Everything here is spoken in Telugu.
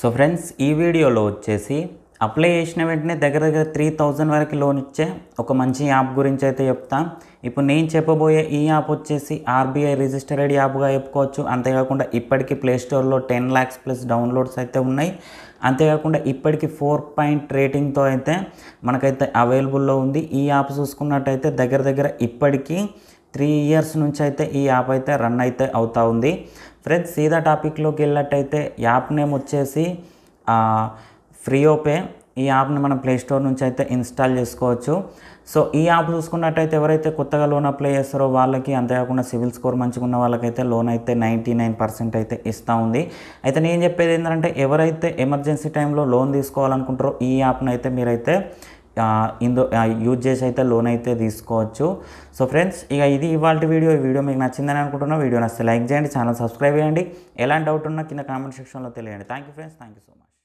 సో ఫ్రెండ్స్ ఈ వీడియోలో వచ్చేసి అప్లై చేసిన వెంటనే దగ్గర 3000 వరకు లోన్ ఇచ్చే ఒక మంచి యాప్ గురించి అయితే చెప్తా. ఇప్పుడు నేను చెప్పబోయే ఈ యాప్ వచ్చేసి ఆర్బీఐ రిజిస్టర్డ్ యాప్గా చెప్పుకోవచ్చు. అంతేకాకుండా ఇప్పటికీ ప్లే స్టోర్లో 10 lakhs ప్లస్ డౌన్లోడ్స్ అయితే ఉన్నాయి. అంతేకాకుండా ఇప్పటికీ 4 రేటింగ్తో అయితే మనకైతే అవైలబుల్లో ఉంది. ఈ యాప్ చూసుకున్నట్టయితే దగ్గర ఇప్పటికీ 3 years నుంచి అయితే ఈ యాప్ అయితే రన్ అయితే అవుతూ ఉంది. ఫ్రెండ్స్ సీదా టాపిక్లోకి వెళ్ళినట్టయితే యాప్ నేమ్ వచ్చేసి ఫ్రీయోపే. ఈ యాప్ని మనం ప్లే స్టోర్ నుంచి అయితే ఇన్స్టాల్ చేసుకోవచ్చు. సో ఈ యాప్ చూసుకున్నట్టయితే ఎవరైతే కొత్తగా లోన్ అప్లై చేస్తారో వాళ్ళకి, అంతేకాకుండా సివిల్ స్కోర్ మంచిగా ఉన్న వాళ్ళకైతే లోన్ అయితే 99% అయితే ఇస్తూ ఉంది. అయితే నేను చెప్పేది ఏంటంటే ఎవరైతే ఎమర్జెన్సీ టైంలో లోన్ తీసుకోవాలనుకుంటారో ఈ యాప్ని అయితే మీరైతే యూజ్ చేసి అయితే లోన్ అయితే తీసుకోవచ్చు. సో ఫ్రెండ్స్ ఇక ఇది ఇవాళ వీడియో. ఈ వీడియో మీకు నచ్చిందని అనుకుంటున్నా. వీడియో నచ్చితే లైక్ చేయండి, ఛానల్ సబ్స్క్రైబ్ చేయండి. ఎలాంటి డౌట్ ఉన్నా కింద కామెంట్ సెక్షన్లో తెలియండి. Thank you friends, thank you so much.